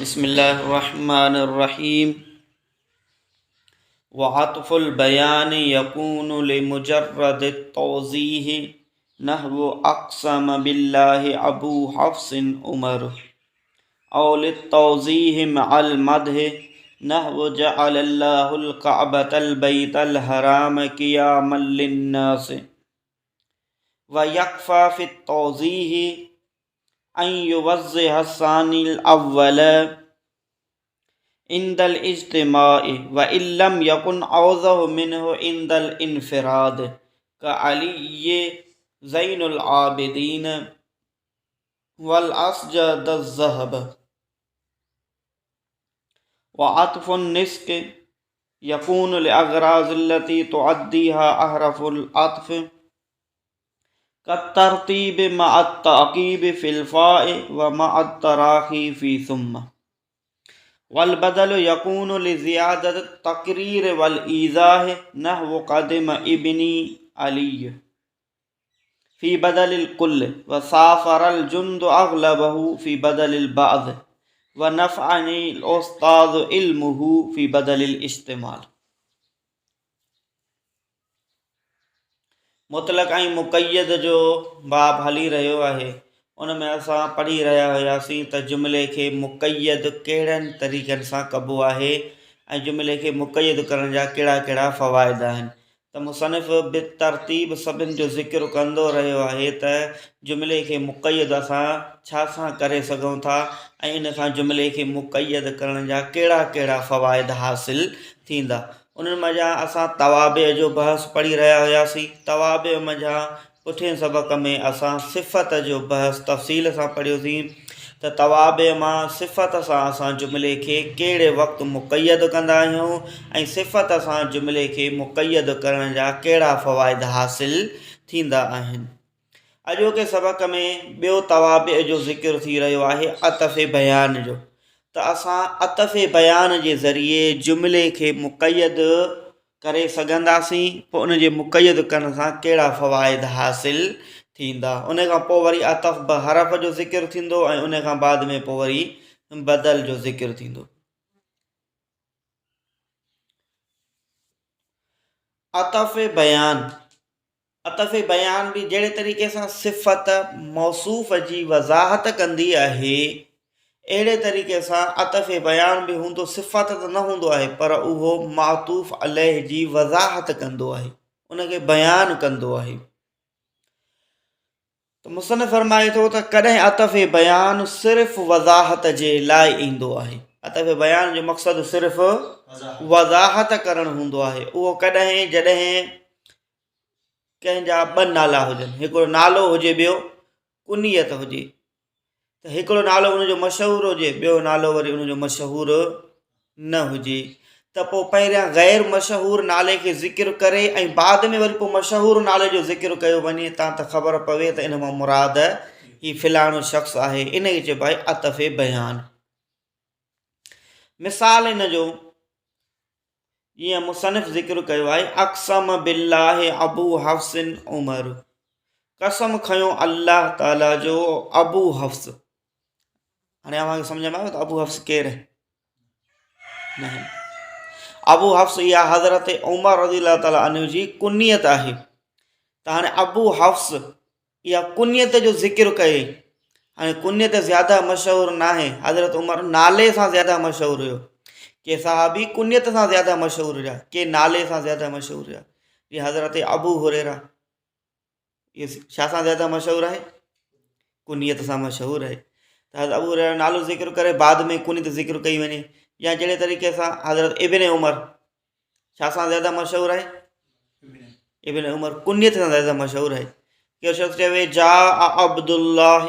بسم اللہ الرحمن الرحیم وعطف البیان یکون لمجرد التوضیح نحو اقسم باللہ ابو حفص عمر او للتوضیح مع المدح نحو جعل اللہ الکعبۃ البیت الحرام قیاما للناس ویکفی فی التوضیح ان یوضح الثانی الاول عند الاجتماع وان لم یکن اوضح منہ عند الانفراد کعلی زین العابدین والاسجد الذهب وعطف النسک یکون لاغراض التي تعدیها احرف العطف كالترتیب مع التعقیب فی الفاء ومع التراخی فی ثم والبدل یکون لزیادت التقریر والایضاح نحو قدم ابنی علی فی بدل الکل وسافر الجند اغلبہ فی بدل البعض ونفعنی الاستاذ علمہ فی بدل الاستعمال. مطلق ऐं मुक़य्यद जो बाब हली रहियो आहे. उन में असां पढ़ी रहिया हुयासीं त जुमिले खे मुक़य्यद कहिड़नि तरीक़नि सां कबो आहे ऐं जुमिले खे मुक़य्यद करण जा कहिड़ा कहिड़ा फ़वाइद आहिनि. त मुसनिफ़ बितरतीब सभिनि जो ज़िक्र कंदो रहियो आहे त जुमिले खे मुक़य्यद असां छा सां करे सघूं था ऐं इन सां जुमिले खे मुक़य्यद करण जा कहिड़ा कहिड़ा फ़वाइद हासिल थींदा. उन्हनि मज़ा असां तवाबे जो बहस पढ़ी रहिया हुयासीं. तवाबे मज़ा पुठिएं सबक़ में असां सिफ़त जो बहस तफ़सील सां पढ़ियोसीं त तवाबे मां सिफ़त सां असां जुमिले खे कहिड़े वक़्तु मुक़य्यद कंदा आहियूं ऐं सिफ़त सां जुमिले खे मुक़य्यद करण जा कहिड़ा फ़वाइद हासिल थींदा आहिनि. अॼोके सबक़ में ॿियो तवाबे जो ज़िक्र थी रहियो आहे अतफ़ बयान जो. त असां अतफ़ बयान जे ज़रिए जुमिले खे मुक़य्यद करे सघंदासीं. पोइ उन जे मुक़य्यद करण सां कहिड़ा फ़वाइद हासिल थींदा. उन खां पोइ वरी अतफ़ बहरफ़ जो ज़िक्र थींदो ऐं उन खां बाद में पोइ वरी बदल जो ज़िक्र थींदो. अतफ़ बयान बि जहिड़े तरीक़े सां सिफ़त मौसूफ़ जी वज़ाहत कंदी आहे अहिड़े तरीक़े सां अतफ़ बयान बि हूंदो. सिफ़त त न हूंदो आहे पर उहो मातूफ़ अलैह जी वज़ाहत कंदो आहे, उनखे बयानु कंदो आहे. त मुसनिफ़ फरमाए थो त कॾहिं अतफ़ बयान सिर्फ़ु वज़ाहत जे लाइ ईंदो आहे. अतफ़ बयान जो मक़सदु सिर्फ़ु वज़ाहत करणु हूंदो आहे. उहो कॾहिं जॾहिं कंहिंजा ॿ नाला हुजनि, हिकिड़ो नालो हुजे ॿियो कुनियत हुजे. त हिकिड़ो नालो उनजो मशहूरु हुजे ॿियो नालो वरी उनजो मशहूरु न हुजे त पोइ पहिरियां ग़ैर मशहूरु नाले खे ज़िक्र करे ऐं बाद में वरी पोइ मशहूरु नाले जो ज़िक्र कयो वञे त ख़बर पवे त इन मां मुराद ही फ़िलाणो शख़्स आहे. इन खे चइबो आहे अतफ़ बयान. मिसाल इन जो जीअं मुसनिफ़ ज़िक्र कयो आहे अक़सम बिल्लाह अबू हफ्स उमर. कसम खयो अल्लाह ताला जो अबू हफ्स. हाणे अव्हांखे सम्झ में आयो त अबू हफ्स केरु आहे? अबू हफ्स इहा हज़रत उमर रज़ियल्लाहु ताला अन्हु जी कुनियत आहे. त हाणे अबू हफ्स इहा कुनियत जो ज़िक्र कये. हाणे कुनियत ज़्यादा मशहूरु न आहे. हज़रत उमर नाले सां ज़्यादा मशहूरु हुयो. के सहाबी कुनियत सां ज़्यादा मशहूरु हुया, के नाले सां ज़्यादा मशहूरु हुया. जीअं हज़रत अबू हुरैरा इहे छा सां ज़्यादा मशहूरु आहे? कुनियत सां मशहूरु आहे. त हज़रत अबू हुरैरा नालो ज़िक्र करे बाद में कुनियत ज़िक्र कई वञे. या जहिड़े तरीक़े सां हज़रत इब्न उमर छा सां ज़्यादा मशहूरु आहे? इब्न उमर कुनियत सां ज़्यादा मशहूरु आहे. केरु शख़्स चवे जा अब्दुल्लाह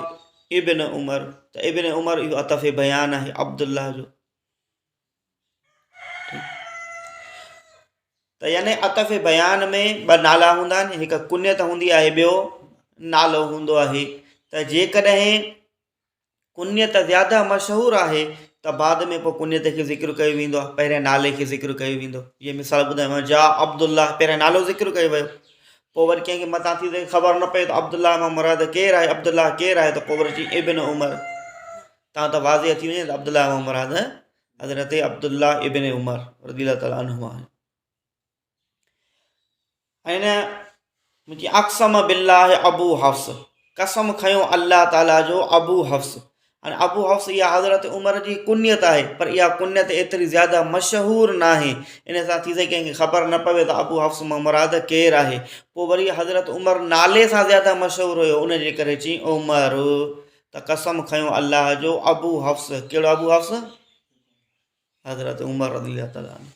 इब्न उमर त इब्न उमर इहो अतफ़ बयान आहे अब्दुल्लाह जो. त यानी अतफ़ बयान में ॿ नाला हूंदा आहिनि, हिकु कुनियत हूंदी आहे ॿियो नालो हूंदो आहे. त जेकॾहिं कुनियत ज़्यादा मशहूरु आहे त बाद में पोइ कुनियत खे ज़िक्र कयो वेंदो आहे, पहिरियां नाले खे ज़िक्र कयो वेंदो. जीअं मिसाल ॿुधायांव जा अब्दुल्लाह पहिरियां नालो ज़िक्र कयो वियो, पोइ वरी कंहिंखे मथां थी ख़बर न पए त अब्दुल्लाह मां मुराद केरु आहे, अब्दुल्लाह केरु आहे, त पोइ वरी इब्न उमर. तव्हां त वाज़िह थी वञे त अब्दुल्ला मां मुराद हज़रत अब्दुल्ला इब्न उमर रज़ियल्लाहु ताला अन्हुमा। ऐं न मुंहिंजी अक़सम बिल्लाह अबू हफ्स, कसम खयो अल्लाह ताला जो अबू हफ्स। हाणे अबू हफ्स इहा हज़रत उमर जी कुनियत आहे, पर इहा कुनियत एतिरी ज़्यादा मशहूरु न आहे, इन सां थी सघे कंहिंखे ख़बर न पवे त अबू हफ्स मां मुराद केरु आहे। पोइ वरी हज़रत उमर नाले सां ज़्यादा मशहूरु हुयो, उनजे करे चई उमर, त कसम खयो अल्लाह जो अबू हफ्स। कहिड़ो अबू हफ्स? हज़रत उमर रज़ियल्लाहु ताला अन्हु।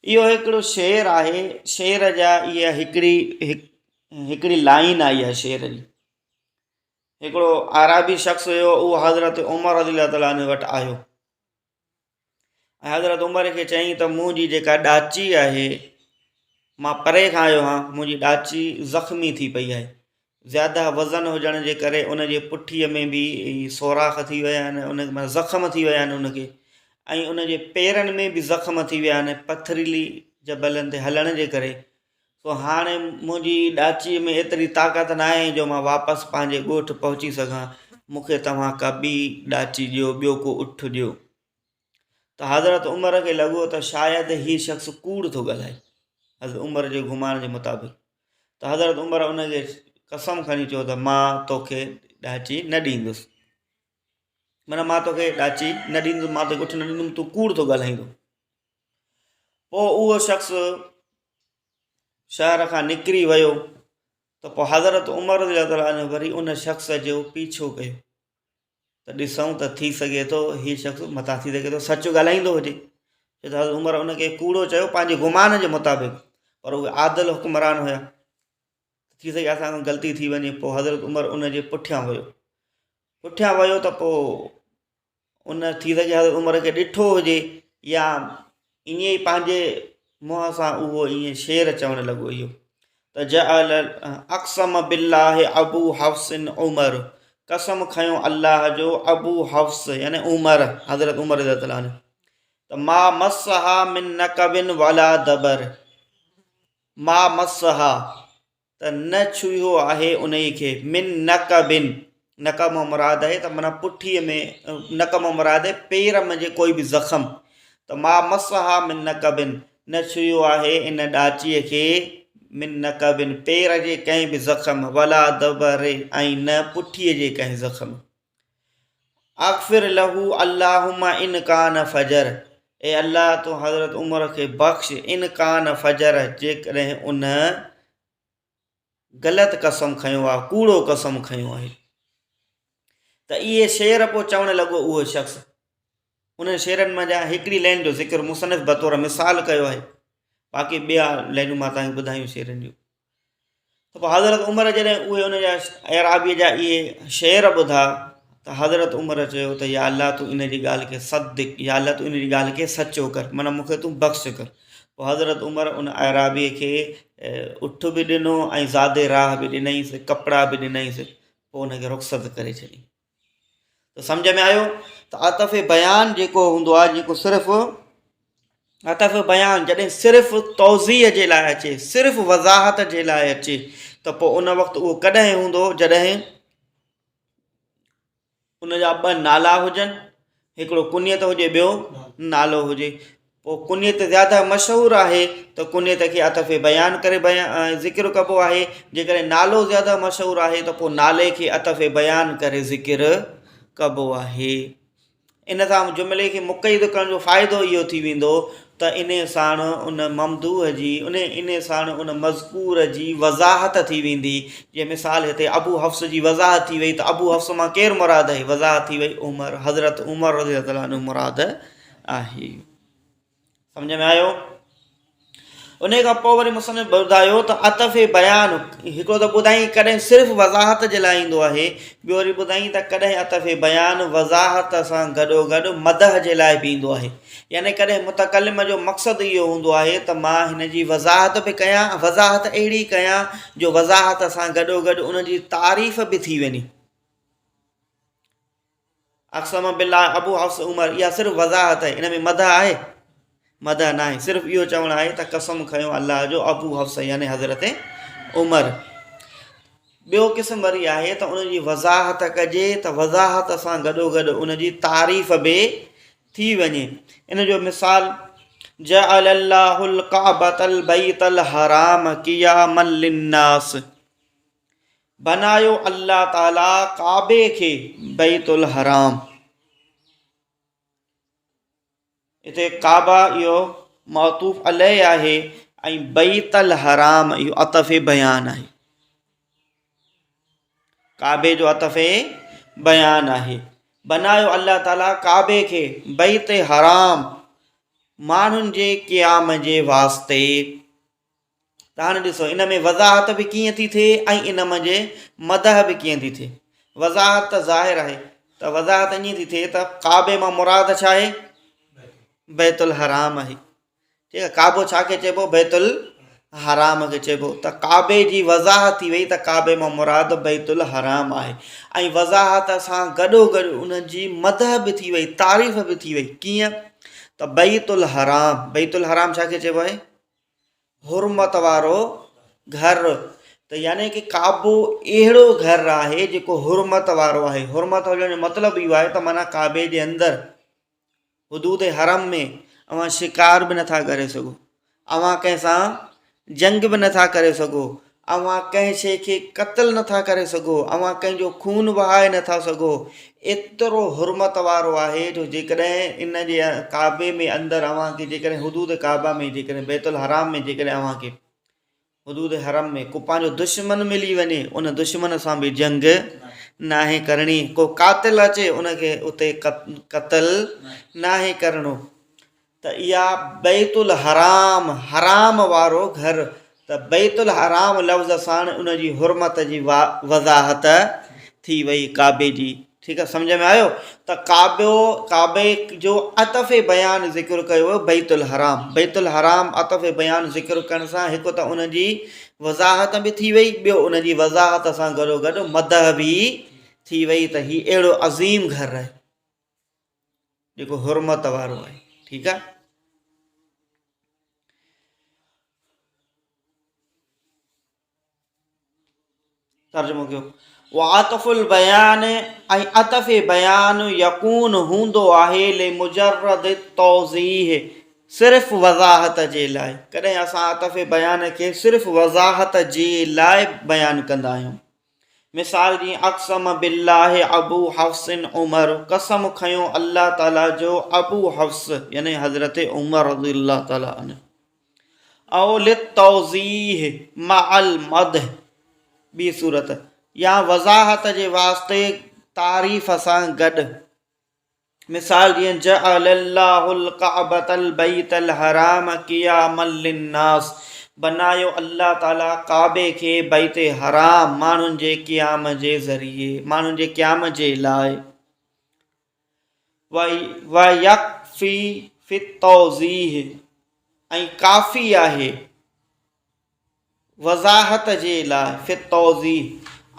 इहो हिकिड़ो शेर आहे, शेर जा इहा हिकिड़ी लाइन आई आहे शेर जी। हिकिड़ो आराबी शख़्स हुयो, उहो हज़रत उमर रज़ियल्लाहु ताला अन्हु वटि आयो ऐं हज़रत उमर खे चयईं त मुंहिंजी जेका ॾाची आहे, मां परे खां आयो आहियां, मुंहिंजी ॾाची ज़ख़्मी थी पई आहे, ज़्यादा वज़न हुजण जे करे उनजे पुठीअ में बि सोराख़ थी विया आहिनि, उन माना ज़ख़्म थी विया आहिनि उनखे, ऐं उनजे पेरनि में बि ज़ख़्म थी विया आहिनि पथरीली जबलनि ते हलण जे करे। सो हाणे मुंहिंजी ॾाचीअ में एतिरी ताक़त न आहे जो मां वापसि पंहिंजे ॻोठु पहुची सघां, मूंखे तव्हां का ॿी ॾाची ॾियो, ॿियो को उठ ॾियो। त हज़रत उमर खे लॻो त शायदि हीउ शख़्स कूड़ थो ॻाल्हाए, हज़रत उमर जे घुमाइण जे मुताबिक़। त हज़रत उमर उनखे कसम खणी चयो त मां तोखे ॾाची न ॾींदुसि, माना मां तोखे ॾाची न ॾींदुसि, मां तोखे उठ न ॾींदुमि, तूं कूड़ थो ॻाल्हाईंदो। पोइ उहो शख़्स शहर खां निकिरी वियो, त पोइ हज़रत उमर रज़ियल्लाहु ताला अन्हु वरी उन शख़्स जो पीछो कयो त ॾिसूं त थी सघे थो हीउ शख़्स मथां थी सघे थो सच ॻाल्हाईंदो हुजे। छो त हज़रत उमर उनखे कूड़ो चयो पंहिंजे गुमान जे मुताबिक़, पर उहे आदिल हुक्मरान हुया, थी सघे असांखां ग़लती थी वञे। पोइ हज़रत उमर उनजे पुठियां वियो त पोइ उन थी सघे हज़रत उमर खे ॾिठो हुजे या ईअं ई पंहिंजे मुंहं सां उहो ईअं शेर चवणु लॻो इहो त जअल अक़सम बिल्लाह अबू हफ्सिन उमर, कसम खयो अल्लाह जो अबू हफ्स यानी उमर, हज़रत उमर रज़ियल्लाहु ताला अन्हु, त मा मस्सहा मिन नकबिन वला दबर, मा मस्सहा त न छुयो आहे उन खे, मिन नकबिन, नकब मां मुराद आहे त माना पुठीअ में, नकब मां मुराद आहे पेर में जे कोई बि ज़ख़्म, त मा मस्सहा मिन नकबिन, न छुयो आहे इन ॾाचीअ खे, मिन नकबिन पेर जे कंहिं बि ज़ख़्म, वला दबर ऐं न पुठीअ जे कंहिं ज़ख़्म। अग़फ़िर लहू अल्लाहुम्मा इन कान फजर, ए अल्लाह तो हज़रत उमर खे बख़्श, इन कान फजर जेकॾहिं उन ग़लति कसम खयो आहे, कूड़ो कसम खयो आहे। त इहे शेर पोइ चवणु लॻो उहो शख़्स, उन शेरनि मां जा हिकिड़ी लाइन जो ज़िक्र मुसनिफ़ बतौर मिसाल कयो आहे, बाक़ी ॿिया लाइनूं मां तव्हांखे ॿुधायूं शेरनि जूं। त पोइ हज़रत उमर जॾहिं उहे उन जा अराबीअ जा इहे शेर ॿुधा त हज़रत उमर चयो त या अल्लाह तूं इन जी ॻाल्हि खे सदिक, या अल्लाह तूं इन जी ॻाल्हि खे सचो कर, माना मूंखे तूं बख़्श कर। पोइ हज़रत उमर उन अराबीअ खे उठ बि ॾिनो ऐं ज़ादे राह बि ॾिनईंसि, कपिड़ा बि ॾिनईंसि, पोइ उनखे रुख़्सत करे छॾी। त सम्झ में आयो त अतफ़ बयान जेको हूंदो आहे, जेको सिर्फ़ु अतफ़ बयान जॾहिं सिर्फ़ु तौज़ीह जे लाइ अचे, सिर्फ़ु वज़ाहत जे लाइ अचे, त पोइ उन वक़्तु उहो कॾहिं हूंदो जॾहिं उन जा ॿ नाला हुजनि, हिकिड़ो कुनियत हुजे, ॿियो नालो हुजे। पोइ कुनियत ज़्यादा मशहूरु आहे त कुनियत खे अतफ़ बयान करे ज़िक्र कबो आहे, जेकॾहिं नालो ज़्यादा मशहूरु आहे त पोइ नाले खे अतफ़ बयान करे ज़िक्र कबो आहे। इन सां जुमिले खे मुक़य्यद करण जो फ़ाइदो इहो थी वेंदो त इन साण उन ममदूह जी इन साण उन मज़कूर जी वज़ाहत थी वेंदी। जीअं मिसाल हिते अबू हफ्स जी वज़ाहत थी वई त अबू हफ्स मां केरु मुराद आहे, वज़ाहत थी वई उमर, हज़रत उमर रज़ियल्लाहु ताला अन्हु मुराद आहे। सम्झ में आयो? उन खां पोइ वरी मुसनिफ़ ॿुधायो त अतफ़ बयान हिकिड़ो त ॿुधाई कॾहिं सिर्फ़ु वज़ाहत जे लाइ ईंदो आहे, ॿियो वरी ॿुधाई त कॾहिं अतफ़ बयान वज़ाहत सां गॾोगॾु मदह जे लाइ बि ईंदो आहे। यानी कॾहिं मुतकलिम जो मक़सदु इहो हूंदो आहे त मां हिन जी वज़ाहत बि कयां, वज़ाहत अहिड़ी कयां जो वज़ाहत सां गॾोगॾु उन जी तारीफ़ बि थी वञे। अक़सम बिल्लाह अबू हफ्स उमर, इहा सिर्फ़ु वज़ाहत आहे, इन में मदह आहे, मदह न आहे, सिर्फ़ु इहो चवणु आहे त कसम खयो अल्लाह जो अबू हफ्स यानी हज़रत उमर। ॿियो क़िस्म वरी आहे त उनजी वज़ाहत कजे त वज़ाहत सां गॾोगॾु उनजी तारीफ़ बि थी वञे। इन जो मिसाल जअलल्लाहुल काबतल बैतल हराम क़ियामल लिन्नास, बनायो अल्लाह ताला काबे खे बैतुल हराम। हिते काबा इहो मौतूफ़ अलैहि आहे ऐं बैतल हराम इहो अतफ़े बयान आहे, काबे जो अतफ़े बयान आहे। बनायो अल्लाह ताला काबे खे बैत हराम माण्हुनि जे क़याम जे वास्ते। त हाणे ॾिसो इन में वज़ाहत बि कीअं थी थिए ऐं इन जे मदह बि कीअं थी थिए। वज़ाहत त ज़ाहिर आहे, त वज़ाहत ईअं थी थिए त काबे मां मुराद छा आहे, बैतुल हराम आहे। ठीकु आहे, काबो छा खे चइबो, बैतुल हराम खे चइबो। त काबे जी वज़ाहत थी वई त काबे मां मुराद बैतुल हराम आहे, ऐं वज़ाहत सां गॾोगॾु उनजी मदह बि थी वई, तारीफ़ बि थी वई। कीअं त बैतुल हराम, बैतुल हराम छा खे चइबो आहे, हुरमत वारो घर। त यानी कि काबो अहिड़ो घर आहे जेको हुरमत वारो आहे। हुरमत हुजण जो मतिलबु इहो आहे त माना काबे जे अंदरि हुदूद हरम में अवां शिकार बि नथा करे सघो, अवां कंहिंसां जंग बि नथा करे सघो, अवां कंहिं शइ खे क़त्ल नथा करे सघो, अवां कंहिंजो खून वहाए नथा सघो। एतिरो हुरमत वारो आहे जो जेकॾहिं इन जे काबे में अंदरि अव्हांखे जेकॾहिं हुदूद काबा में जेकॾहिं बैतुल हराम में जेकॾहिं अव्हांखे हुदूद हरम में को पंहिंजो दुश्मन मिली वञे, उन दुश्मन सां बि जंग नाहे करणी। को कातिल अचे उनखे उते क़त्ल नाहे करिणो। त इहा बैतुल हराम, हराम वारो घर। त बैतुल हराम लफ़्ज़ सां उनजी हुरमत जी वज़ाहत थी वई काबे जी। ठीकु आहे, सम्झ में आयो। त काबे जो अतफ़े बयान ज़िक्र कयो बैतुल हराम। बैतुल हराम अतफ़े बयान ज़िक्र करण सां हिकु त उनजी वज़ाहत बि थी वई, ॿियो उनजी वज़ाहत सां गॾोगॾु मदह बि थी वई त हीउ अहिड़ो अज़ीम घर आहे जेको हुरमत वारो आहे। ठीकु आहे, तर्जुमो कयो। वातफ़ुल बयान ऐं अतफ़े बयान यकून हूंदो आहे ले मुजर्रद तौज़ीह, सिर्फ़ु वज़ाहत जे लाइ। कॾहिं असां अतफ़े बयान खे सिर्फ़ु वज़ाहत जे लाइ बयानु कंदा आहियूं। मिसाल जीअं अक़सम बिल्लाह अबू हफ्सिन उमर, कसम खयो अल्लाह ताला जो अबू हफ्स यानी हज़रत उमर रज़ियल्लाहु ताला अन्हु। औ लितौज़ीह मअल मदह, ॿी सूरत, या वज़ाहत जे वास्ते तारीफ़ सां गॾु। मिसाल जीअं जअलल्लाहुल काबतल बैतल हराम क़ियामल लिन्नास, बनायो अल्लाह ताला काबे खे बैत हराम माण्हुनि जे क़याम जे ज़रिए, माण्हुनि जे क़याम जे लाइ। व यकफ़ी फित तौज़ीह, ऐं काफ़ी आहे वज़ाहत जे लाइ फित तौज़ीह,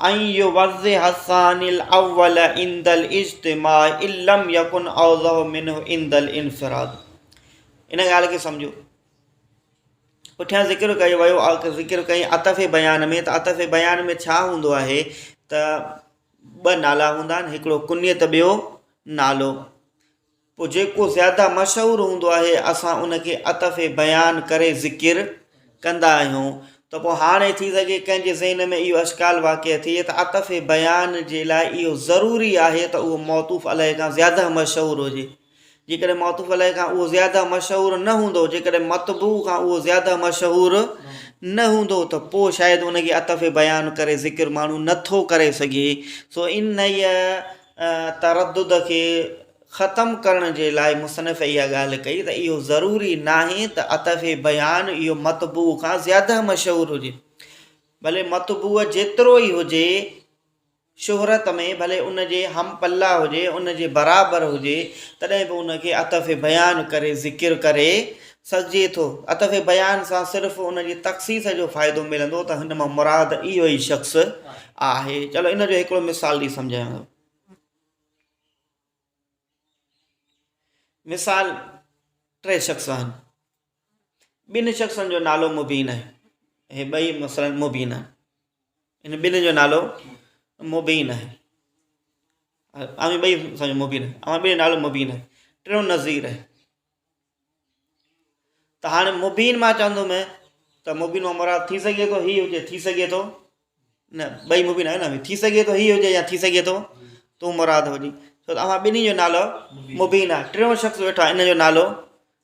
ऐं युवज़्ज़िह हसानिल अव्वल इंदल इज्तिमा इल्लम यकुन औज़ह मिन्हु इंदल इन्फ़िराद। इन ॻाल्हि खे सम्झो, पुठियां ज़िक्र कयो वियो, ज़िक्र कई अतफ़े बयान में। त अतफ़े बयान में छा हूंदो आहे त ॿ नाला हूंदा आहिनि, हिकिड़ो कुनियत, ॿियो नालो। पोइ जेको ज़्यादा मशहूरु हूंदो आहे असां उनखे अतफ़े बयान करे ज़िकिर कंदा आहियूं। त पोइ हाणे थी सघे कंहिंजे ज़हन में इहो अशकाल वाक़िअ थिए त अतफ़े बयान जे लाइ इहो ज़रूरी आहे त उहो मौतूफ़ अलैहि खां ज़्यादा मशहूरु हुजे। जेकॾहिं मौतूफ़ अलैहि खां उहो ज़्यादा मशहूरु न हूंदो, जेकॾहिं मतबू खां उहो ज़्यादा मशहूरु न हूंदो, त पोइ शायदि उनखे अतफ़े बयान करे ज़िकिर माण्हू नथो करे सघे। सो इन तरदुद खे ख़तमु करण जे लाइ मुसनफ़ इहा ॻाल्हि कई त इहो ज़रूरी नाहे त अतफ़े बयान इहो मतबू खां ज़्यादा मशहूरु हुजे। भले मतबूअ जेतिरो ई हुजे शुहरत में, भले उनजे हम पल्ला हुजे, उनजे बराबरि हुजे, तॾहिं बि उनखे अतफ़े बयान करे ज़िकिर करे सघिजे थो। अतफ़े बयान सां सिर्फ़ु उनजी तख़सीस जो फ़ाइदो मिलंदो त हिन मां मुराद इहो ई शख़्स आहे। चलो इन जो हिकिड़ो मिसाल ॾेई सम्झायांव। मिसाल, 3 शख़्स आहिनि, ॿिनि शख़्सनि जो नालो मुबीन आहे, हे ॿई मसलन मुबीन आहिनि। इन ॿिनि जो नालो मुबीन आहे। आमी ॿई सम्झो मुबीन आहे, अमा ॿिनि जो नालो मुबीन आहे, टियों नज़ीर आहे। त हाणे मुबीन मां चवंदुमि त मुबीन मां मुराद थी सघे थो हीउ हुजे, थी सघे थो न, ॿई मुबीन आहे न, थी सघे थो हीउ हुजे या थी सघे थो तूं मुराद हुजे, छो त असां ॿिन्ही जो नालो मुबीन आहे। टियों शख़्स वेठो आहे, इन जो नालो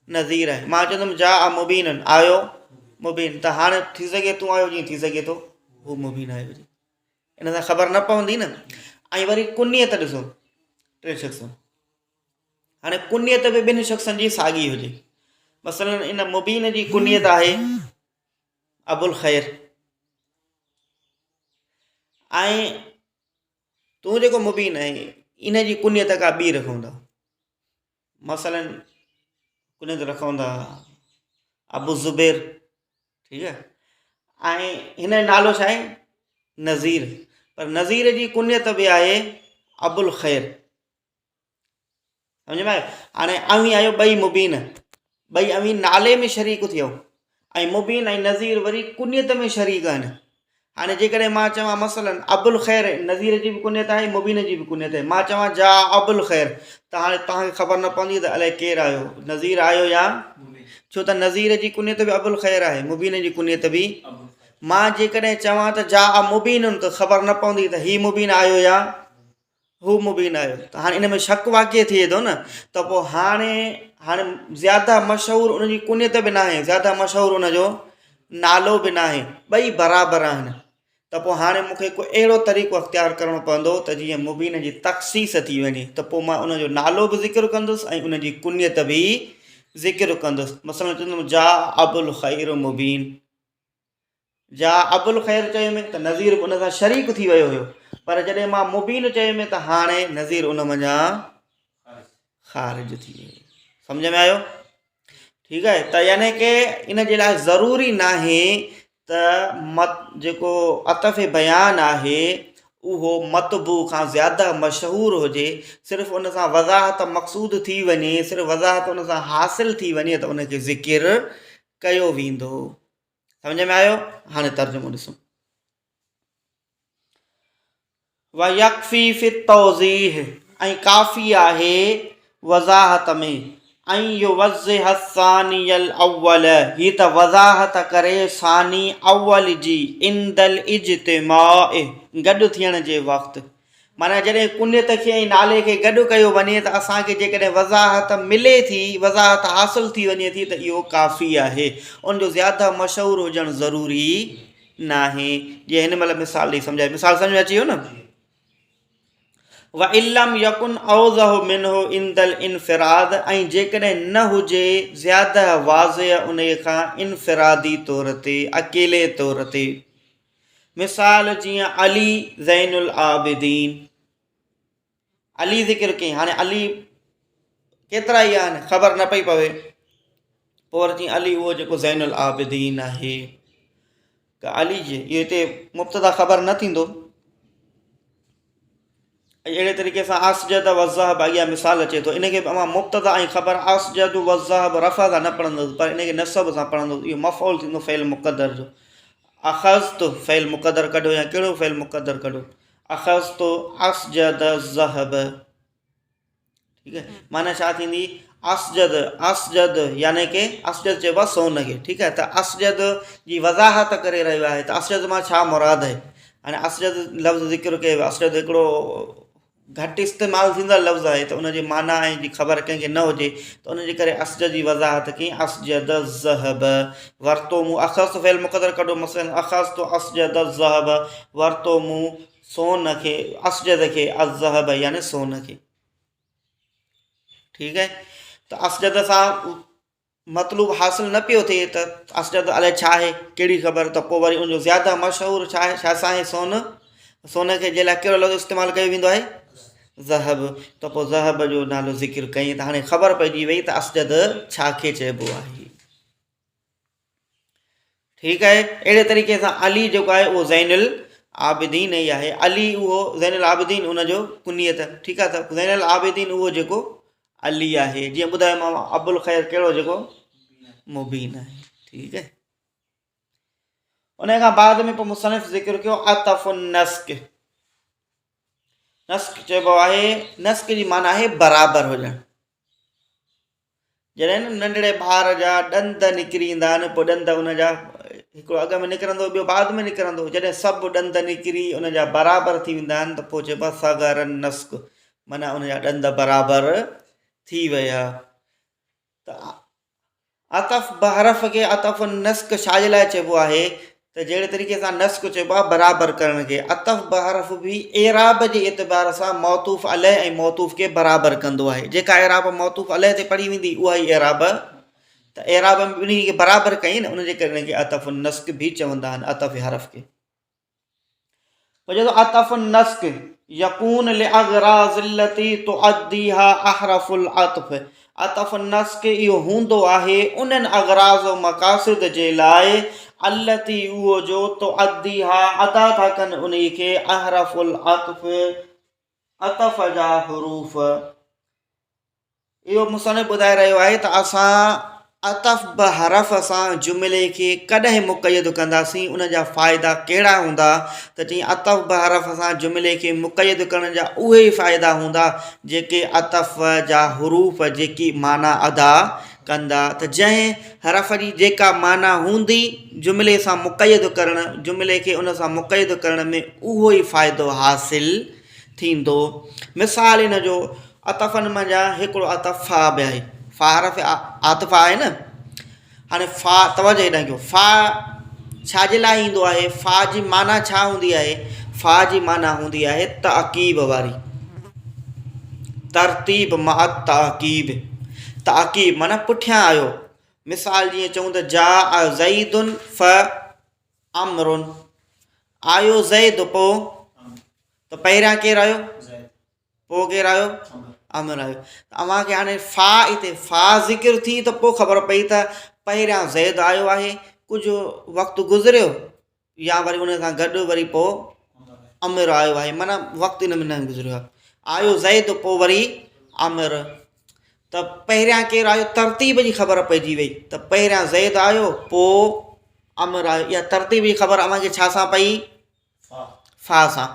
नज़ीर आहे। मां चवंदुमि जा मुबीन आयो मुबीन, त हाणे थी सघे तूं आयो जीअं थी सघे थो हू मुबीन आयो हुजे, इन सां ख़बर न पवंदी न। ऐं वरी कुनियत ॾिसो, टे शख़्स, हाणे कुनियत बि ॿिनि शख़्सनि जी साॻी हुजे। मसलन इन मुबीन जी कुनियत आहे अबुल ख़ैर, ऐं तूं जेको मुबीन आहे इन जी कुनियत का ॿी रखूं था, मसलन कुनियत रखूं था अबू ज़ुबैर, ठीकु आहे, ऐं हिन जो नालो छा आहे नज़ीर, पर नज़ीर जी कुनियत बि आहे अबुल ख़ैर, सम्झ में आयो। हाणे अवी आयो ॿई मुबीन, ॿई अवी नाले में शरीक थियो, ऐं मुबीन ऐं नज़ीर वरी कुनियत में शरीक आहिनि। हाणे जेकॾहिं मां चवां मसलन अबुल ख़ैर, नज़ीर जी बि कुनियत आहे मुबीन जी बि कुनियत आहे, मां चवां जा अबुल ख़ैर, त हाणे तव्हांखे ख़बर न पवंदी त अलाए केरु आयो, नज़ीर आयो या, छो त नज़ीर जी कुनियत बि अबुल ख़ैर आहे, मुबीन जी कुनियत बि। मां जेकॾहिं चवां त जा मुबीन त ख़बर न पवंदी त हीउ मुबीन आयो या हू मुबीन आयो, त हाणे इन में शक वाक़ई थिए थो न। त पोइ हाणे ज़्यादा मशहूरु उनजी कुनियत बि न आहे, ज़्यादा मशहूरु उनजो नालो बि न आहे, ॿई बराबरि आहिनि। त पोइ हाणे मूंखे को अहिड़ो तरीक़ो अख़्तियार करिणो पवंदो त जीअं मुबीन जी तख़सीस थी वञे, त पोइ मां उनजो नालो बि ज़िक्र कंदुसि ऐं उनजी कुनियत बि ज़िक्र कंदुसि। मसलन चवंदुमि जा अबुल ख़ैर मुबीन, जा अबुल ख़ैर चयुमि त नज़ीर बि उन सां शरीक थी वियो हुयो, पर जॾहिं मां मुबीन चयुमि त हाणे नज़ीर उन मञा ख़ारिज थी वियो, सम्झ में आयो, ठीकु आहे। त यानी की इन जे लाइ ज़रूरी न आहे त जेको अतफ़ बयान आहे उहो मतबू खां ज़्यादा मशहूरु हुजे, सिर्फ़ु उन सां वज़ाहत मक़सूद थी वञे, सिर्फ़ु वज़ाहत उन सां हासिलु थी वञे त उनखे ज़िकिर कयो वेंदो, सम्झ में आयो। हाणे तर्जुमो ॾिसो, व यकफ़ी फ़ी तौज़ीह, ऐं काफ़ी आहे वज़ाहत में, ऐं युवज़्ज़िह सानियल अव्वल, हीअ त वज़ाहत करे सानी अव्वल जी इंदल इज्तिमाअ, गॾु थियण जे वक़्तु, माना जॾहिं कुनियत खे ऐं नाले खे गॾु कयो वञे त असांखे जेकॾहिं वज़ाहत मिले थी, वज़ाहत हासिलु थी वञे थी, त इहो काफ़ी आहे, उनजो ज़्यादा मशहूरु हुजणु ज़रूरी न आहे। जीअं हिन महिल मिसाल ॾेई सम्झाए, मिसाल सम्झ में अची वियो न। व इल्लम यकुन औज़ह मिन्हु इंदल इनफ़िराद, ऐं जेकॾहिं न हुजे ज़्यादा वाज़िह उन खां इनफ़िरादी तौर ते, अकेले तौर ते, मिसाल जीअं अली ज़ैनुल आबिदीन, अली ज़िक्र कई, हाणे अली केतिरा ई आहिनि ख़बर न पई पवे, पोइ वरी जीअं अली उहो जेको ज़ैनुल आबिदीन आहे, त अली जे इहो हिते मुब्तदा ख़बर न थींदो। अहिड़े तरीक़े सां असजद वज़हब अॻियां मिसाल अचे थो, इनखे अमां मुब्तदा ऐं ख़बर असजद वज़हब रफ़ा सां न पढ़ंदुसि, पर इनखे नसब सां पढ़ंदुसि, इहो मफ़ऊल थींदो फ़इल मुक़दर जो। अख़ज़्तु फ़इल मुक़दर कढो या कहिड़ो फ़इल मुक़दर कढो, अख़ज़्तु असजद ज़हब, ठीकु आहे, माना छा थींदी असजद, असजद यानी की असजद चइबो आहे सोन खे, ठीकु आहे, त असजद जी वज़ाहत करे रहियो आहे त असजद मां छा मुराद आहे। हाणे असजद लफ़्ज़ ज़िक्र कयो, असजद हिकिड़ो घटि इस्तेमालु थींदड़ लफ़्ज़ आहे, त उनजी माना ऐं जी ख़बर कंहिंखे न हुजे, त उनजे करे असजद जी वज़ाहत कई असजद ज़हब, वरितो मूं, अख़ज़्तु फ़इल मुक़दर कढो, मसलन अख़ज़्तु असजद ज़हब, वरितो मूं सोन खे, असजद खे, अज़हब यानी सोन खे, ठीकु आहे। त असजद सां मतलबु हासिलु न पियो थिए त असजद अलाए छा आहे, कहिड़ी ख़बर, त पोइ वरी उनजो ज़्यादा मशहूरु छा आहे, छा सां आहे सोन, सोन खे जे लाइ कहिड़ो लफ़्ज़ इस्तेमालु कयो वेंदो आहे ज़हब, त पोइ ज़हब जो नालो ज़िक्र कई, त हाणे ख़बर पइजी वई त असजद छा खे चइबो आहे, ठीकु आहे। अहिड़े तरीक़े सां अली जेको आहे उहो ज़ैनुल आबिदीन ई आहे, अली उहो ज़ैनुल आबिदीन उनजो कुनियत, ठीकु आहे, त ज़ैनुल आबिदीन उहो जेको अली आहे, जीअं ॿुधायो मां अबुल ख़ैर कहिड़ो जेको मुबीन आहे, ठीकु आहे। उन खां बाद में पोइ मुसनिफ़ ज़िक्र कयो अतफ़ु नस्क। नस्क चइबो आहे, नस्क जी माना आहे बराबरि हुजणु। जॾहिं नंढड़े ॿार जा ॾंद निकिरी ईंदा आहिनि, पोइ ॾंद उनजा हिकिड़ो अॻ में निकिरंदो, ॿियो बाद में निकिरंदो। जॾहिं सभु ॾंद निकिरी उनजा बराबरि थी वेंदा आहिनि त पोइ चइबो आहे सग़रन नस्क, माना उनजा ॾंद बराबरि थी विया। त अतफ़ बहरफ़ खे अतफ़ नस्क छाजे लाइ चइबो आहे त जहिड़े तरीक़े सां नस्क चइबो आहे बराबरि करण खे, अतफ़ बहरफ़ बि एराब जे एतबार सां मौतूफ़ अलैह ऐं मौतूफ़ खे बराबरि कंदो आहे। जेका एराब मौतूफ़ अलैह ते पढ़ी वेंदी उहा ई एराब, त एराब में ॿिन्ही खे बराबरि कई न, उनजे करे हिनखे अतफ़ नस्क बि चवंदा आहिनि, अतफ़ हरफ़ खे। पोइ चए थो अतफ़ नस्क यकून लिअग़राज़िल्लती तुअद्दीहा अहरफ़ुल अतफ़। अतफ़ नस्क इहो हूंदो आहे उन्हनि अग़राज़ व मक़ासिद जे लाइ अल्लती उहो जो तुअद्दीहा अदा था कनि उन खे अहरफ़ुल अतफ़, अतफ़ जा हुरूफ़। इहो मुसनिफ़ ॿुधाए रहियो आहे त असां अतफ़ बहरफ़ सां जुमिले खे कॾहिं मुक़यद कंदासीं, उन जा फ़ाइदा कहिड़ा हूंदा, त चई अतफ़ बहरफ़ सां जुमिले खे मुक़यद करण जा उहे ई फ़ाइदा हूंदा जेके अतफ़ जा हुरूफ़ जेकी माना अदा कंदा। त जंहिं हरफ़ जी जेका माना हूंदी जुमिले सां मुक़यद करणु, जुमिले खे उन सां मुक़यद करण में उहो ई फ़ाइदो हासिल थींदो। मिसाल इन जो अतफ़नि मंझां हिकिड़ो अतफ़ फ़ा बि आहे, फ़ा हरफ़ आतिफ़ आहे न। हाणे फ़ा तवजो हेॾां कयो, फ़ा छाजे लाइ ईंदो आहे, फ़ा जी माना छा हूंदी आहे? फ़ा जी माना हूंदी आहे ताक़ीब वारी, तरतीब मा ताक़ीब। ताक़ीब माना पुठियां आयो। मिसाल जीअं चऊं त जा ज़ईदुन फ़ अमरुन, आयो ज़ैद पोइ त पहिरियां केरु आयो, पोइ केरु आयो, अमर आयो। त अव्हांखे हाणे फ़ा हिते फ़ा ज़िक्र थी त पोइ ख़बर पई त पहिरियां ज़ैद आयो आहे, कुझु वक़्तु गुज़रियो या वरी उन सां गॾु वरी पोइ अमिर आयो आहे, माना वक़्तु इन में न गुज़रियो आहे। आयो ज़ैद पोइ वरी अमिर, त पहिरियां केरु आयो, तरतीब जी ख़बर पइजी वई त पहिरियां ज़ैद आयो पोइ अमिर आयो। इहा तरतीब जी ख़बर अव्हांखे छा सां पई, फ़ा सां।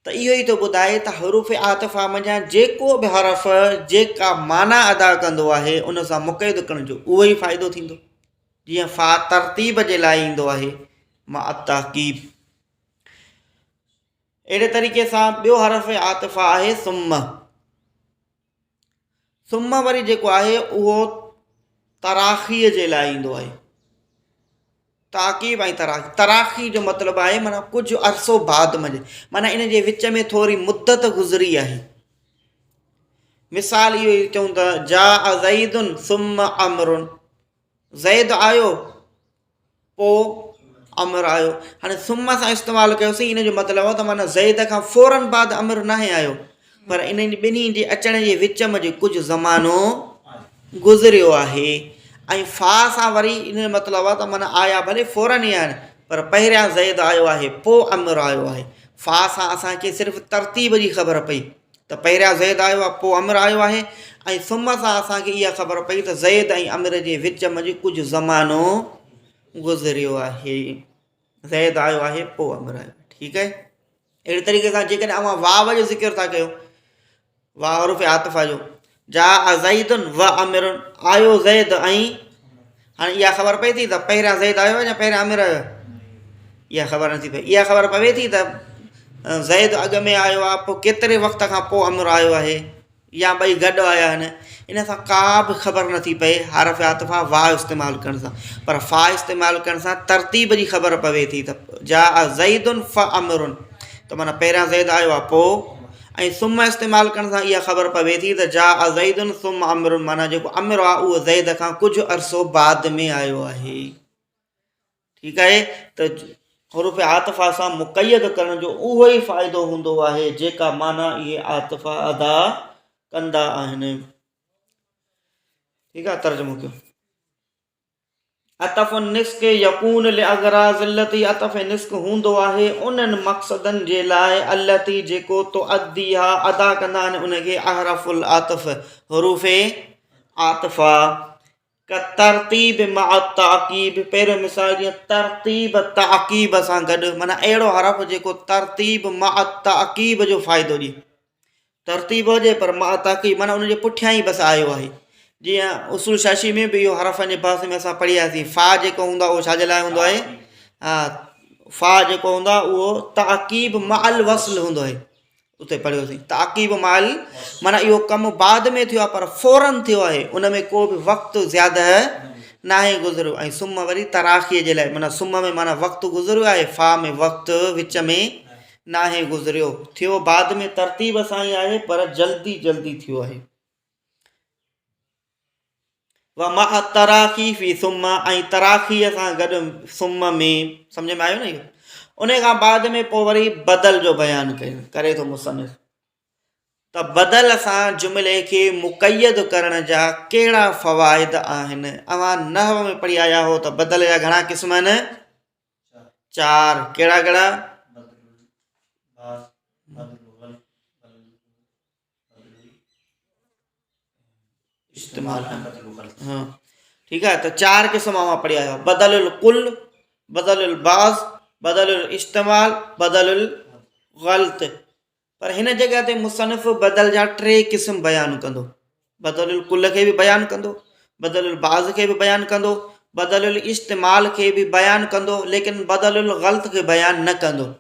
त इहो ई थो ॿुधाए त हरूफ़ आतिफ़ा मंझां जेको बि हरफ़ जेका माना अदा कंदो आहे उन सां मुक़यद करण जो उहो ई फ़ाइदो थींदो। जीअं फ़ा तरतीब जे लाइ ईंदो आहे मा ताक़ीब। अहिड़े तरीक़े सां ॿियो हरफ़ आतिफ़ा आहे सुम्म। सुम्म वरी जेको आहे उहो तराख़ीअ जे लाइ ईंदो आहे। ताक़ीब ऐं तराख़ी, तराख़ी जो मतिलबु आहे माना कुझु अरसो बाद में, माना इन जे विच में थोरी मुदत गुज़री आहे। मिसाल इहो ई चऊं त जा ज़ईदुन सुम्म अमरुन, ज़ैद आयो पोइ अमर आयो। हाणे सुम्म सां इस्तेमालु कयोसीं, इन जो मतिलबु आहे त माना ज़ैद खां फ़ौरन बाद अमर नाहे आयो, पर इन ॿिन्ही जे अचण जे विच में जे कुझु ज़मानो गुज़रियो आहे। ऐं फ़ा सां वरी इन जो मतिलबु आहे त माना आया भले फ़ौरन ई आहिनि, पर पहिरियां ज़ैद आयो आहे पोइ अमर आयो आहे। फ़ा सां असांखे सिर्फ़ु तरतीब जी ख़बर पई त पहिरियां ज़ैद आयो आहे पोइ अमर आयो आहे, ऐं सुम्म सां असांखे इहा ख़बर पई त ज़ैद ऐं अमर जे विच में जे कुझु ज़मानो गुज़रियो आहे, ज़ैद आयो आहे पोइ अमर आयो। ठीकु आहे। अहिड़े तरीक़े सां जेकॾहिं अव्हां वाव जो ज़िक्र था कयो, वाह हरुफ़ आतिफ़ा जो, जा ज़ईदुन व अमिरुन, आयो ज़ैद ऐं, हाणे इहा ख़बर पए थी त पहिरियां ज़ैद आयो या पहिरियां अमिर आयो, इहा ख़बर नथी पए। इहा ख़बर पवे थी त ज़ैद अॻ में आयो आहे पोइ केतिरे वक़्त खां पोइ अमिर आयो आहे, या ॿई गॾु आया आहिनि, इन सां का बि ख़बर नथी पए हरफ़ आतिफ़ा वाह इस्तेमालु करण सां। पर फ़ा इस्तेमालु करण सां तरतीब जी ख़बर पवे थी त जा ज़ईदुन फ़ अमरुन, त माना पहिरियां ज़ैद आयो आहे पोइ, ऐं सुम्म इस्तेमालु करण सां इहा ख़बर पवे थी त जा ज़ईदुन सुम्म अमरुन, माना जेको अमिर आहे उहो ज़ैद खां कुझु अरसो बाद में आयो आहे। ठीकु आहे। त हुरूफ़ आतिफ़ा सां मुक़यद करण जो उहो ई फ़ाइदो हूंदो आहे जेका माना इहे आतिफ़ा अदा कंदा आहिनि। ठीकु आहे। तर्जुमो कयो। अतफ़ निस्क यकून लिअग़राज़ अल्लती, अतफ़ निस्क हूंदो आहे उन्हनि मक़सदनि जे लाइ अल्लती जेको तुअद्दीहा अदा कंदा आहिनि उनखे अहरफ़ुल आतिफ़, हुरूफ़ आतिफ़ा। का तरतीब मा ताक़ीब, पहिरियों मिसाल जीअं तरतीब ताक़ीब सां गॾु, माना अहिड़ो हरफ़ जेको तरतीब मा ताक़ीब जो फ़ाइदो ॾिए। तरतीब हुजे पर मा ताक़ीब माना उनजे पुठियां ई बसि आयो आहे। जीअं उसूल शाशी में बि इहो हरफ़नि जे पासे में असां पढ़ियासीं, फ़ा जेको हूंदो आहे उहो छाजे लाइ हूंदो आहे? हा, फ़ा जेको हूंदो आहे उहो ताक़ीब माल वस्ल हूंदो आहे। उते पढ़ियोसीं ताक़ीब माल माना इहो कमु बाद में थियो आहे पर फ़ौरन थियो आहे, उन में को बि वक़्तु ज़्यादा नाहे गुज़रियो। ऐं सुम वरी तराखीअ जे लाइ, माना सुम में माना वक़्तु गुज़रियो आहे, फ़ा में वक़्तु विच में नाहे गुज़रियो, थियो बाद में तरतीब सां ई आहे पर जल्दी जल्दी थियो आहे। व मा तराखी फ़ी सुम, ऐं तराखीअ सां गॾु सुम में, सम्झ में आयो न इहो? उन खां बाद में पोइ वरी बदल जो बयानु करे थो मुसनिफ़। त बदल सां जुमिले खे मुक़यद करण जा कहिड़ा फ़वाइद आहिनि? अवां नहव में पढ़ी आया हो त बदल जा घणा क़िस्म आहिनि? 4। कहिड़ा कहिड़ा? इस्तेमाल, हाँ ठीकु आहे। त 4 क़िस्म अवां पढ़ी आया हो, बदलुल कुल, बदलुल बाज़, बदलुल इस्तेमाल, बदलुल ग़ल्त। पर हिन जॻह ते मुसनिफ़ बदल जा 3 क़िस्म बयानु कंदो। बदलुल कुल खे बि बयानु कंदो, बदलुल बाज़ खे बि बयानु कंदो, बदलुल इस्तेमाल खे बि बयानु कंदो, लेकिन बदलुल ग़ल्त खे बयानु न कंदो।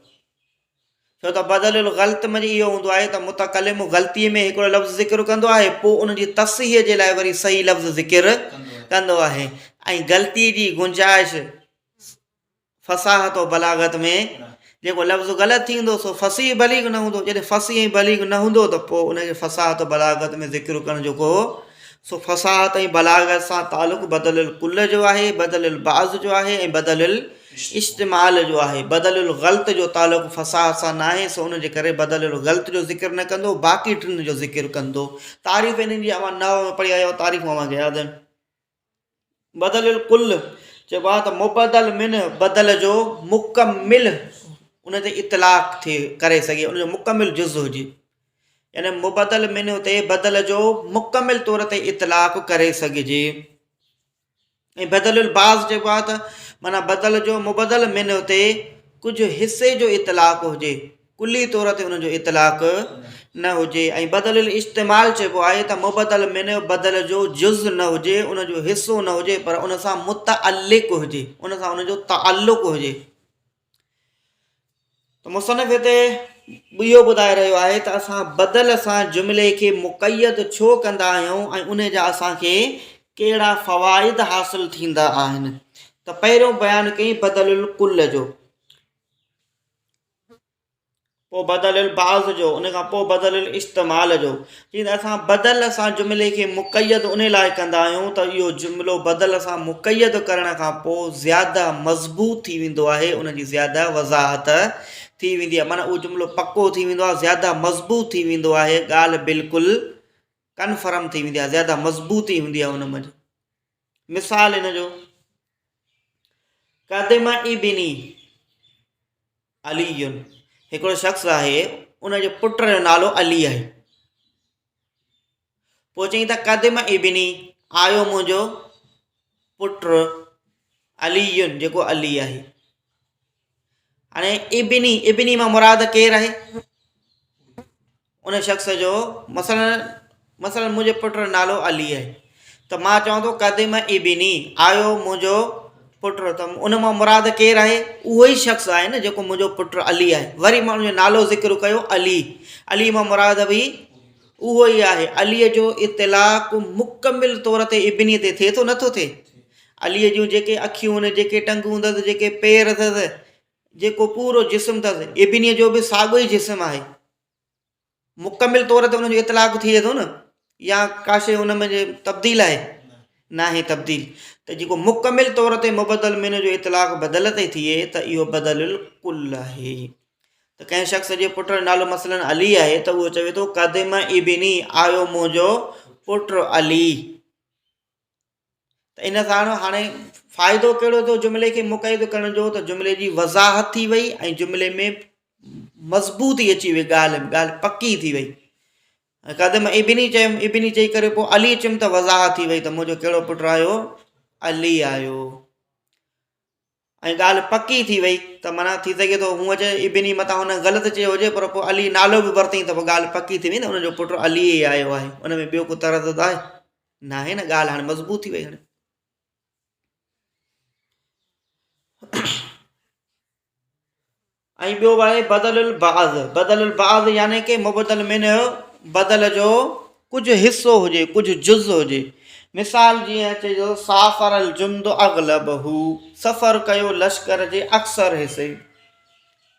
छो त बदलुल ग़ल्त में इहो हूंदो आहे त मुतकलिम ग़लतीअ में हिकिड़ो लफ़्ज़ ज़िक्र कंदो आहे, पोइ उनजी तस्हीह जे लाइ वरी सही लफ़्ज़ ज़िक्र कंदो आहे। ऐं ग़लती जी गुंजाइश फ़साहत बलागत में जेको लफ़्ज़ ग़लति थींदो सो फ़सीह बलीग न हूंदो। जॾहिं फ़सीह बलीग न हूंदो त पोइ उनखे फ़साहत बलागत में ज़िक्र करणु जेको सो फ़साहत ऐं बलागत सां तालुक़ु बदलुल कुल जो आहे, बदलुल बाज़ जो आहे ऐं बदलुल इस्तेमाल जो आहे। बदलुल ग़ल्त जो तालुक़ु फ़साहत सां न आहे, सो उनजे करे बदलुल ग़ल्त जो ज़िक्र न कंदो, बाक़ी 3 जो ज़िक्र कंदो। तारीफ़ इन्हनि जी अवां 9 में पढ़ी आयो, तारीफ़ अवांखे यादि आहिनि। बदलुल कुल चइबो आहे त मुबदल मिन बदल जो मुकमिल उन ते इतलाक़ थिए करे सघे, उनजो मुकमिल जुज़ हुजे। यानी मुबदल मिन ते बदल जो मुकमिल तौर ते इतलाक़ करे सघिजे। ऐं बदलुल बाज़ चइबो आहे त माना बदल जो मुबदल मिन ते कुझु हिसे जो इतलाक़ हुजे, कुली तौर ते उनजो इतलाक़ न हुजे। ऐं बदलुल इस्तेमाल चइबो आहे त मुबदल मिन बदल जो जुज़ न हुजे, उनजो हिसो न हुजे, पर उन सां मुतअल्लिक़ हुजे, उन सां उनजो ताल्लुक़ हुजे। त मुसनिफ़ हिते इहो ॿुधाए रहियो आहे त असां बदल सां जुमिले खे मुक़यद छो कंदा आहियूं ऐं उन जा असांखे कहिड़ा फ़वाइद हासिल थींदा आहिनि। त पहिरियों बयानु कई बदलुल कुल जो, पोइ बदलुल बाज़ जो, उन खां पोइ बदलुल इस्तेमाल जो। जीअं असां बदल सां जुमिले खे मुक़यद उन लाइ कंदा आहियूं त इहो जुमिलो बदल सां मुक़यद करण खां पोइ ज़्यादा मज़बूत थी वेंदो आहे, उनजी ज़्यादा वज़ाहत थी वेंदी आहे, माना उहो जुमिलो पको थी वेंदो आहे, ज़्यादा मज़बूत थी वेंदो आहे, ॻाल्हि बिल्कुलु कन्फर्म थी वेंदी आहे, ज़्यादा मज़बूती हूंदी आहे उन में। मिसाल हिन जो क़दम इब्नी अलीयुन, हिकिड़ो शख़्स आहे, उनजे पुट जो नालो अली आहे। पोइ चई त क़दम इब्नी, आयो मुंहिंजो पुट अलीयुन, जेको अली आहे। हाणे इब्नी, इब्नी मां मुराद केरु आहे? उन शख़्स जो मसलन मुंहिंजे पुट जो नालो अली आहे, त मां चवां थो क़दम इब्नी, आयो मुंहिंजो पुट, त उन मां मुराद केरु आहे? उहो ई शख़्स आहे न जेको मुंहिंजो पुट अली आहे। वरी मां उनजो नालो ज़िक्र कयो अली, अली मां मुराद बि उहो ई आहे। अलीअ जो इतलाक़ मुकमिल तौर ते इब्नी ते थिए थो, नथो थिए? अलीअ जूं जेके अखियूं आहिनि, जेके टंगूं अथसि, जेके पेर अथसि, जेको पूरो जिस्म अथसि, इब्नीअ जो बि साॻियो ई जिस्म आहे। मुकमिल तौर ते उनजो इतलाक़ थिए थो न, या काशे हुन में तब्दील आहे? न आहे तब्दील। त जेको मुकमिल तौर ते मुबदल मिन जो इतलाक़ बदल ते थिए त इहो बदलुल कुल आहे। त कंहिं शख़्स जे पुट जो नालो मसलन अली आहे त उहो चवे थो क़दम इब्नी, आयो मुंहिंजो पुट अली। त इन सां हाणे फ़ाइदो कहिड़ो थियो जुमिले खे मुक़यद करण जो? त जुमिले जी वज़ाहत थी वई ऐं जुमिले में मज़बूती अची वई, ॻाल्हि पकी थी वई। क़दम इबिनी चयुमि, इबिनी चई करे पोइ अली चयुमि त वज़ाहत थी वई त मुंहिंजो कहिड़ो पुटु आयो, अली आयो। ऐं ॻाल्हि पकी थी वई त माना थी सघे थो हूअं चए इबिनी मथां हुन ग़लति चयो हुजे, पर पोइ अली नालो बि वरितई त पोइ ॻाल्हि पकी थी वई न हुनजो पुटु अली ई आयो आहे। उन में ॿियो को तरदुद आहे न, आहे न, ॻाल्हि हाणे मज़बूत थी वई। हाणे ऐं ॿियो आहे बदलुल बाज़। बदलुल बाज़ यानी कि मुबदल में बदल जो कुझु हिसो हुजे, कुझु जुज़ हुजे। मिसाल जीअं चइजो साफ़रल जुंद अगलब हू, सफ़र कयो लश्कर जे अक्सर हिसे।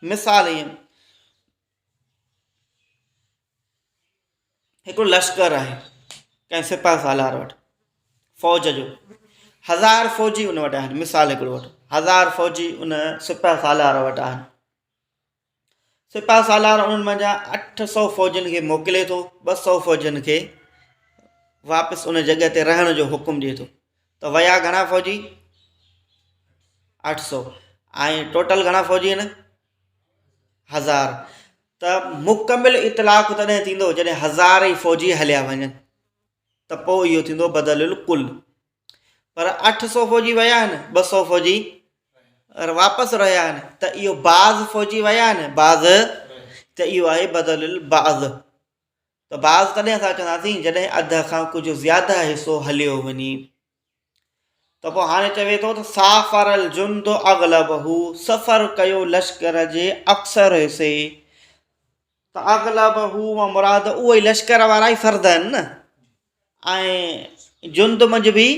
मिसाल ईअं, हिकिड़ो लश्कर आहे कंहिं सिपह सालार वटि, फ़ौज जो 1000 फ़ौजी उन वटि आहिनि। मिसाल हिकिड़ो वटि 1000 फ़ौजी उन सिपह सालार वटि आहिनि। सिपह सालार उन्हनि मंझां 800 फ़ौजियुनि खे मोकिले थो, 200 फ़ौजियुनि खे वापसि उन जॻह ते रहण जो हुकुम ॾिए थो। त विया घणा फ़ौजी? 800। ऐं टोटल घणा फ़ौजी आहिनि? 1000। त मुकमिल इतलाक़ तॾहिं थींदो जॾहिं 1000 ई फ़ौजी हलिया वञनि, त पोइ इहो थींदो बदलुल कुल। पर 800 फ़ौजी विया आहिनि, 200 फ़ौजी वापसि रहिया आहिनि, त इहो बाज़ फ़ौजी विया आहिनि, बाज़, त इहो आहे बदलुल बाज़। त बाज़ तॾहिं असां चवंदासीं जॾहिं अध खां कुझु ज़्यादा हिसो हलियो वञे। त पोइ हाणे चवे थो त साफ़रल जुंद अगलब हू, सफ़र कयो लश्कर जे अक्सर हिसे। त अगलब हू मां मुराद उहे लश्कर वारा ई फ़र्द आहिनि न, ऐं जुंद मंझि बि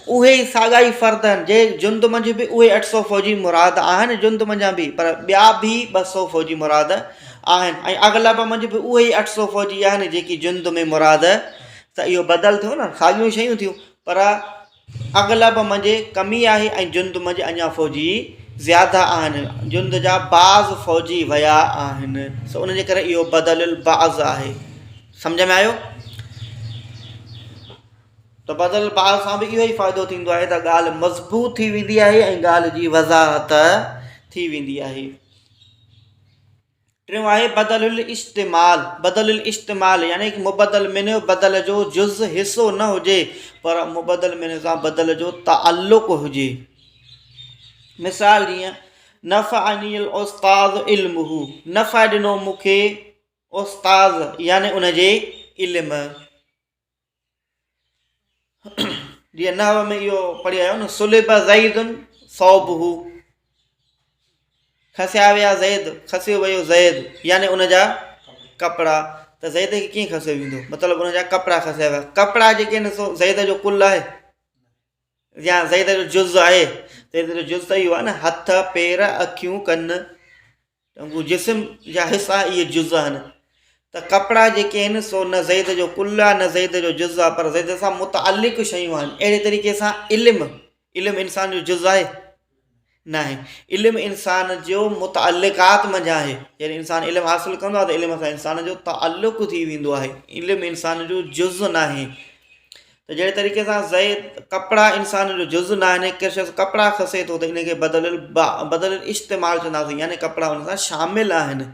उहे ई साॻा ई फ़र्द आहिनि। जे जुंद मंझि बि उहे 800 फ़ौजी मुराद आहिनि, जुंद मंझां बि, पर ॿिया बि 200 फ़ौजी मुराद आहिनि। ऐं अगलब मंझि बि उहे ई 800 फ़ौजी आहिनि जेकी जुंद में मुराद। त इहो बदल थियो न, साॻियूं शयूं थियूं, पर अगलब मंझि कमी आहे ऐं जुंद मंझि अञा फ़ौजी ज़्यादा आहिनि, जुंद जा बाज़ फ़ौजी विया आहिनि। सो उन जे करे इहो बदलुल बाज़ आहे। सम्झ में आयो? त बदल बाज़ सां बि इहो ई फ़ाइदो थींदो आहे त ॻाल्हि मज़बूत थी वेंदी आहे ऐं ॻाल्हि जी वज़ाहत थी वेंदी आहे। टियों आहे बदलुल इस्तेमाल। बदलुल इस्तेमाल यानी कि मुबदल में बदल जो जुज़ हिसो न हुजे, पर मुबदल में सां बदल जो ताल्लुक़ हुजे। मिसाल जीअं नफ़अनिल उस्ताज़ इल्मुहु, नफ़ा ॾिनो मूंखे उस्ताज़ यानी उनजे इल्म। जीअं नहव में इहो पढ़ी आयो न, सुलिब ज़ैदुन सौबहु, खसिया विया ज़ैद, खसियो वियो ज़ैद यानी उनजा कपिड़ा। त ज़ैद खे कीअं खसियो वेंदो, मतिलबु उनजा कपिड़ा खसिया विया। कपिड़ा जेके आहिनि सो ज़ैद जो कुल आहे या ज़ैद जो जुज़ आहे? ज़ैद जो जुज़ त इहो आहे न, हथ पेर अखियूं कन जिस्म जा हिसा इहे जुज़ आहिनि। त कपिड़ा जेके आहिनि सो न ज़ैद जो कुल आहे न ज़ैद जो जुज़ आहे, पर ज़ैद सां मुतअल्लिक़ शयूं आहिनि। अहिड़े तरीक़े सां इल्मु इंसान जो जुज़ आहे न आहे। इल्मु इंसान जो मुतअल्लिक़ात मंझि आहे। जॾहिं इंसानु इल्मु हासिलु कंदो आहे त इल्म सां इंसान जो ताल्लुक़ थी वेंदो आहे, इल्मु इंसान जो जुज़ न आहे। त जहिड़े तरीक़े सां ज़ैद कपिड़ा इंसान जो जुज़ न आहिनि, हिकु शख़्स कपिड़ा खसे थो त इनखे बदलुल इस्तेमाल चवंदासीं, यानी कपिड़ा हुन सां शामिलु आहिनि,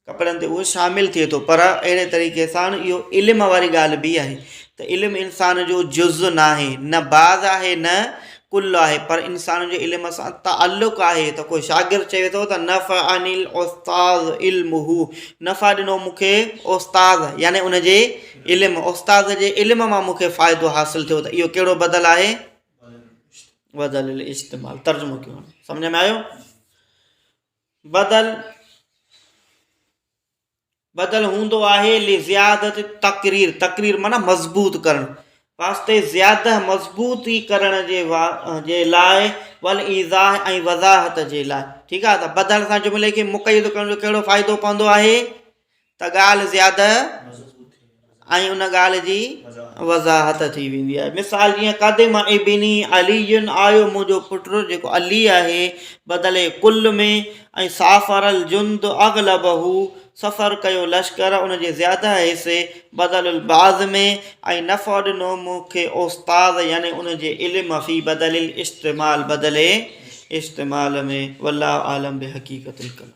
कपिड़नि ते उहो शामिलु थिए थो। पर अहिड़े तरीक़े सां इहो इल्म वारी ॻाल्हि बि आहे त इल्मु इंसान जो जुज़ न आहे, न बाज़ आहे न कुल आहे, पर इंसान जो इल्म सां ताल्लुक़ आहे। त कोई शागिर्द चवे थो त नफ़अनिल उस्ताज़ इल्मुहु, नफ़ा ॾिनो मूंखे उस्ताज़ यानी उनजे इल्म, उस्ताज़ जे इल्म मां मूंखे फ़ाइदो हासिलु थियो। त इहो कहिड़ो बदल आहे? बदलुल इस्तेमाल। तर्जुमो कयो, सम्झ में आयो? बदल हूंदो आहे लिज़ियादत तक़रीर, तक़रीर माना मज़बूत करणु वास्ते, ज़्यादा मज़बूती करण जे लाइ, वल ईज़ाह ऐं वज़ाहत जे लाइ। ठीकु आहे। त बदल सां जुमिले खे मुक़य्यद करण जो कहिड़ो फ़ाइदो पवंदो आहे? त ॻाल्हि ज़्यादा ऐं उन ॻाल्हि जी वज़ाहत थी वेंदी आहे। मिसाल जीअं क़दिम इब्नी अलीयुन, आयो मुंहिंजो पुटु जेको अली आहे, बदले कुल में, ऐं साफ़रल जुंद अगलबहु, सफ़र कयो लश्कर उनजे ज़्यादा हिसे, बदलुल बाज़ में, ऐं नफ़ो ॾिनो मूंखे उस्ताज़ यानी उनजे इल्म फ़ी बदलिल इस्तेमाल, बदले इस्तेमाल में। वल्लाहु आलम बिहक़ीक़तिल कलाम।